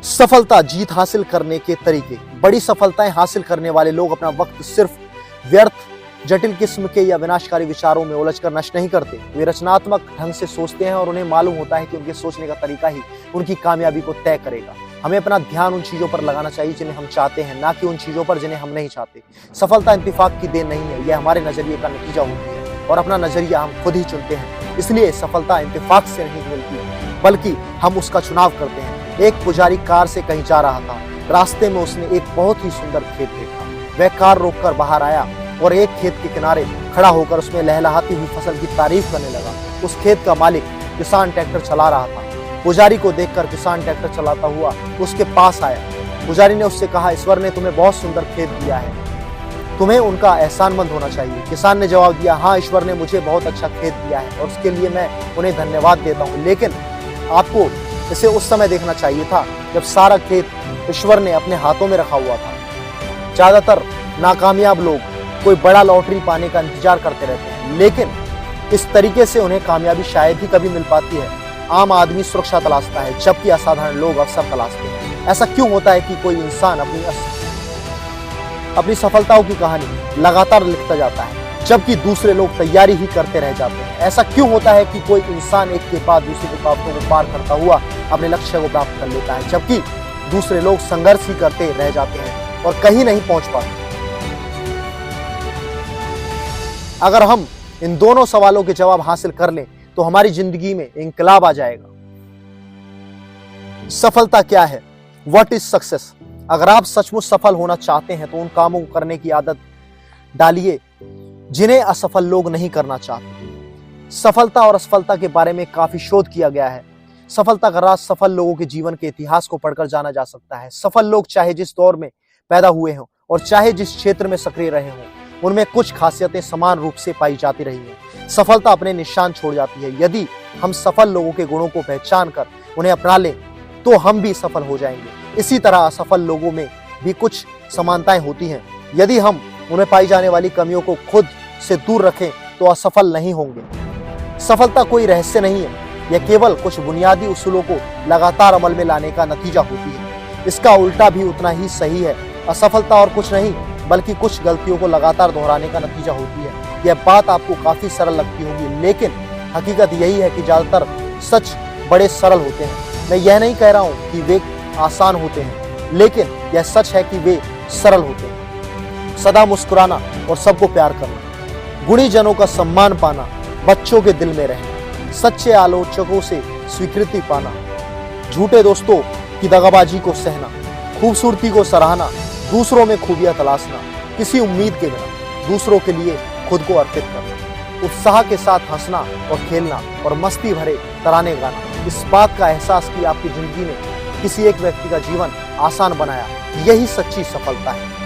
सफलता जीत हासिल करने के तरीके। बड़ी सफलताएं हासिल करने वाले लोग अपना वक्त सिर्फ व्यर्थ, जटिल किस्म के या विनाशकारी विचारों में उलझकर नष्ट नहीं करते। वे रचनात्मक ढंग से सोचते हैं और उन्हें मालूम होता है कि उनके सोचने का तरीका ही उनकी कामयाबी को तय करेगा। हमें अपना ध्यान उन चीजों पर लगाना चाहिए जिन्हें हम चाहते हैं, ना कि उन चीजों पर जिन्हें हम नहीं चाहते। सफलता इंतफाक की देन नहीं है, यह हमारे नजरिए का नतीजा होती है और अपना नजरिया हम खुद ही चुनते हैं। इसलिए सफलता इंतफाक से नहीं मिलती, बल्कि हम उसका चुनाव करते हैं। एक पुजारी कार से कहीं जा रहा था। रास्ते में उसने एक बहुत ही सुंदर खेत देखा। वह कार रोककर बाहर आया और एक खेत के किनारे खड़ा होकर उसमें लहलहाती हुई फसल की तारीफ करने लगा। उस खेत का मालिक किसान ट्रैक्टर चला रहा था। पुजारी को देखकर किसान ट्रैक्टर चलाता हुआ उसके पास आया। पुजारी ने उससे कहा, ईश्वर ने तुम्हें बहुत सुंदर खेत दिया है, तुम्हें उनका एहसानमंद होना चाहिए। किसान ने जवाब दिया, हाँ, ईश्वर ने मुझे बहुत अच्छा खेत दिया है और उसके लिए मैं उन्हें धन्यवाद देता हूँ, लेकिन आपको इसे उस समय देखना चाहिए था जब सारा खेत ईश्वर ने अपने हाथों में रखा हुआ था। ज्यादातर नाकामयाब लोग कोई बड़ा लॉटरी पाने का इंतजार करते रहते हैं, लेकिन इस तरीके से उन्हें कामयाबी शायद ही कभी मिल पाती है। आम आदमी सुरक्षा तलाशता है, जबकि असाधारण लोग अवसर तलाशते हैं। ऐसा क्यों होता है कि कोई इंसान अपनी सफलताओं की कहानी लगातार लिखता जाता है, जबकि दूसरे लोग तैयारी ही करते रह जाते हैं? ऐसा क्यों होता है कि कोई इंसान एक के बाद दूसरी रुकावटों को पार करता हुआ अपने लक्ष्य को प्राप्त कर लेता है, जबकि दूसरे लोग संघर्ष ही करते रह जाते हैं और कहीं नहीं पहुंच पाते? अगर हम इन दोनों सवालों के जवाब हासिल कर लें तो हमारी जिंदगी में इंकलाब आ जाएगा। सफलता क्या है? What is success? अगर आप सचमुच सफल होना चाहते हैं तो उन कामों को करने की आदत डालिए जिन्हें असफल लोग नहीं करना चाहते। सफलता और असफलता के बारे में काफी शोध किया गया है। सफलता का राज सफल लोगों के जीवन के इतिहास को पढ़कर जाना जा सकता है। सफल लोग चाहे जिस दौर में पैदा हुए हों और चाहे जिस क्षेत्र में सक्रिय रहे हों, उनमें कुछ खासियतें समान रूप से पाई जाती रही हैं। सफलता अपने निशान छोड़ जाती है। यदि हम सफल लोगों के गुणों को पहचान कर उन्हें अपना लें तो हम भी सफल हो जाएंगे। इसी तरह असफल लोगों में भी कुछ समानताएं होती हैं। यदि हम उन्हें पाई जाने वाली कमियों को खुद से दूर रखें तो असफल नहीं होंगे। सफलता कोई रहस्य नहीं है, यह केवल कुछ बुनियादी उसूलों को लगातार अमल में लाने का नतीजा होती है। इसका उल्टा भी उतना ही सही है। असफलता और कुछ नहीं बल्कि कुछ गलतियों को लगातार दोहराने का नतीजा होती है। यह बात आपको काफी सरल लगती होगी, लेकिन हकीकत यही है कि ज्यादातर सच बड़े सरल होते हैं। मैं यह नहीं कह रहा हूँ कि वे आसान होते हैं, लेकिन यह सच है कि वे सरल होते हैं। सदा मुस्कुराना और सबको प्यार करना, गुणी जनों का सम्मान पाना, बच्चों के दिल में रहना, सच्चे आलोचकों से स्वीकृति पाना, झूठे दोस्तों की दगाबाजी को सहना, खूबसूरती को सराहना, दूसरों में खूबियां तलाशना, किसी उम्मीद के बिना दूसरों के लिए खुद को अर्पित करना, उत्साह के साथ हंसना और खेलना और मस्ती भरे तराने गाना। इस बात का एहसास कि आपकी जिंदगी ने किसी एक व्यक्ति का जीवन आसान बनाया, यही सच्ची सफलता है।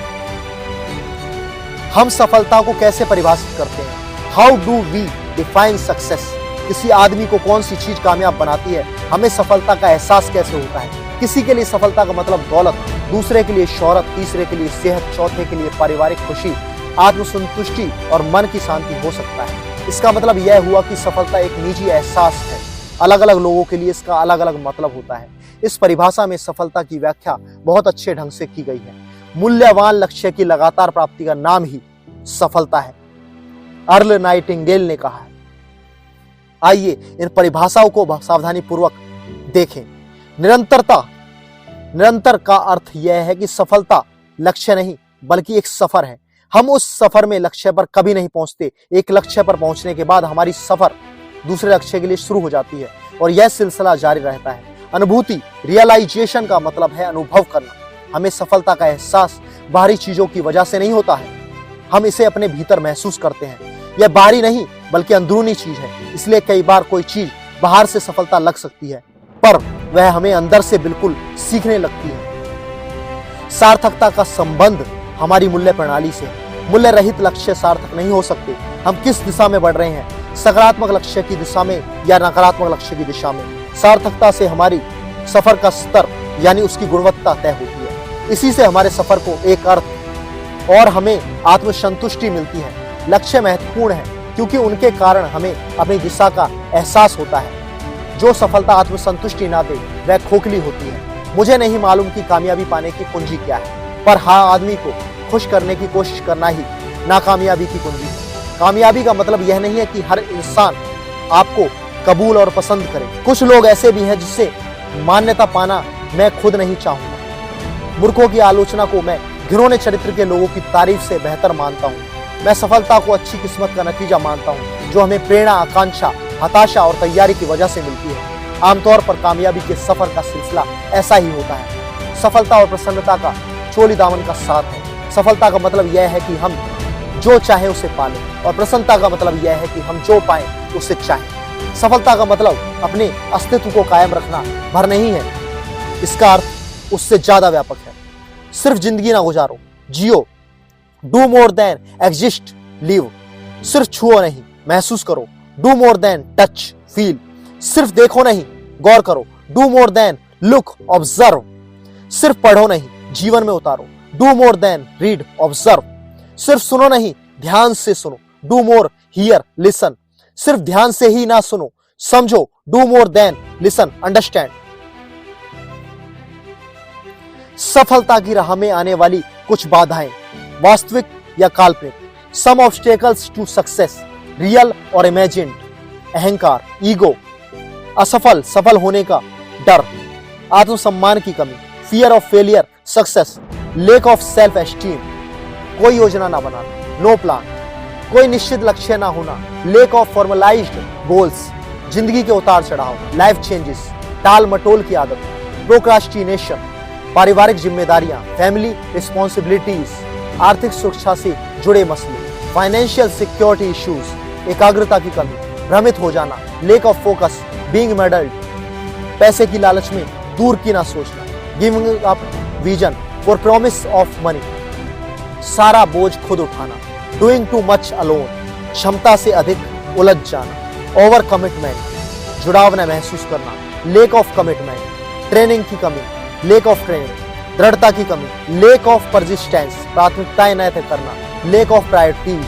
हम सफलता को कैसे परिभाषित करते हैं? How do we define success? किसी आदमी को कौन सी चीज कामयाब बनाती है? हमें सफलता का एहसास कैसे होता है? किसी के लिए सफलता का मतलब दौलत, दूसरे के लिए शोहरत, तीसरे के लिए सेहत, चौथे के लिए पारिवारिक खुशी, आत्मसंतुष्टि और मन की शांति हो सकता है। इसका मतलब यह हुआ कि सफलता एक निजी एहसास है। अलग अलग लोगों के लिए इसका अलग अलग मतलब होता है। इस परिभाषा में सफलता की व्याख्या बहुत अच्छे ढंग से की गई है। मूल्यवान लक्ष्य की लगातार प्राप्ति का नाम ही सफलता है, अर्ल नाइटिंगेल ने कहा है। आइए इन परिभाषाओं को सावधानी पूर्वक देखें। निरंतर का अर्थ यह है कि सफलता लक्ष्य नहीं बल्कि एक सफर है। हम उस सफर में लक्ष्य पर कभी नहीं पहुंचते। एक लक्ष्य पर पहुंचने के बाद हमारी सफर दूसरे लक्ष्य के लिए शुरू हो जाती है और यह सिलसिला जारी रहता है। अनुभूति, रियलाइजेशन का मतलब है अनुभव करना। हमें सफलता का एहसास बाहरी चीजों की वजह से नहीं होता है, हम इसे अपने भीतर महसूस करते हैं। यह बाहरी नहीं बल्कि अंदरूनी चीज है। इसलिए कई बार कोई चीज बाहर से सफलता लग सकती है, पर वह हमें अंदर से बिल्कुल सीखने लगती है। सार्थकता का संबंध हमारी मूल्य प्रणाली से। मूल्य रहित लक्ष्य सार्थक नहीं हो सकते। हम किस दिशा में बढ़ रहे हैं, सकारात्मक लक्ष्य की दिशा में या नकारात्मक लक्ष्य की दिशा में? सार्थकता से हमारी सफर का स्तर यानी उसकी गुणवत्ता तय होती है। इसी से हमारे सफर को एक अर्थ और हमें आत्मसंतुष्टि मिलती है। लक्ष्य महत्वपूर्ण है क्योंकि उनके कारण हमें अपनी दिशा का एहसास होता है। जो सफलता आत्मसंतुष्टि ना दे वह खोखली होती है। मुझे नहीं मालूम कि कामयाबी पाने की कुंजी क्या है, पर हाँ, आदमी को खुश करने की कोशिश करना ही नाकामयाबी की कुंजी है। कामयाबी का मतलब यह नहीं है कि हर इंसान आपको कबूल और पसंद करे। कुछ लोग ऐसे भी हैं जिससे मान्यता पाना मैं खुद नहीं चाहूंगा। मूर्खों की आलोचना को मैं घिनौने चरित्र के लोगों की तारीफ से बेहतर मानता हूँ। मैं सफलता को अच्छी किस्मत का नतीजा मानता हूँ, जो हमें प्रेरणा, आकांक्षा, हताशा और तैयारी की वजह से मिलती है। आमतौर पर कामयाबी के सफर का सिलसिला ऐसा ही होता है। सफलता और प्रसन्नता का चोली दामन का साथ है। सफलता का मतलब यह है कि हम जो चाहे उसे पालें, और प्रसन्नता का मतलब यह है कि हम जो पाएं उसे चाहें। सफलता का मतलब अपने अस्तित्व को कायम रखना भर नहीं है, इसका अर्थ उससे ज्यादा व्यापक है। सिर्फ जिंदगी ना गुजारो, जियो। Do more than exist, live. सिर्फ छुओ नहीं, महसूस करो। Do more than touch, feel. सिर्फ देखो नहीं, गौर करो। Do more than look, observe. सिर्फ पढ़ो नहीं, जीवन में उतारो। Do more than read, observe. सिर्फ सुनो नहीं, ध्यान से सुनो। Do more hear, listen. सिर्फ ध्यान से ही ना सुनो, समझो। Do more than listen, understand. सफलता की राह में आने वाली कुछ बाधाएं, वास्तविक या काल्पनिक। सम ऑब्स्टेकल्स टू सक्सेस, रियल और इमेजिन्ड। अहंकार, ईगो। असफल, सफल होने का डर। आत्मसम्मान की कमी, fear of failure, success. Lake of self esteem, कोई योजना ना बनाना, नो प्लान। कोई निश्चित लक्ष्य ना होना, लेक ऑफ फॉर्मलाइज्ड गोल्स। जिंदगी के उतार चढ़ाव, लाइफ चेंजेस। टाल मटोल की आदत, प्रोक्रास्टिनेशन। पारिवारिक जिम्मेदारियां, फैमिली रिस्पॉन्सिबिलिटीज। आर्थिक सुरक्षा से जुड़े मसले, फाइनेंशियल सिक्योरिटी इश्यूज। एकाग्रता की कमी, भ्रमित हो जाना, lake of focus, being adult. पैसे की लालच में दूर की ना सोचना, giving up vision for promise of money. सारा बोझ खुद उठाना, डूइंग टू मच अलोन। क्षमता से अधिक उलझ जाना, ओवर कमिटमेंट। जुड़ाव न महसूस करना, लेक ऑफ कमिटमेंट। ट्रेनिंग की कमी, लेक ऑफ ट्रेनिंग। दृढ़ता की कमी, लेक ऑफ परसिस्टेंस। प्राथमिकताएं न तय करना, लेक ऑफ प्रायोरिटीज।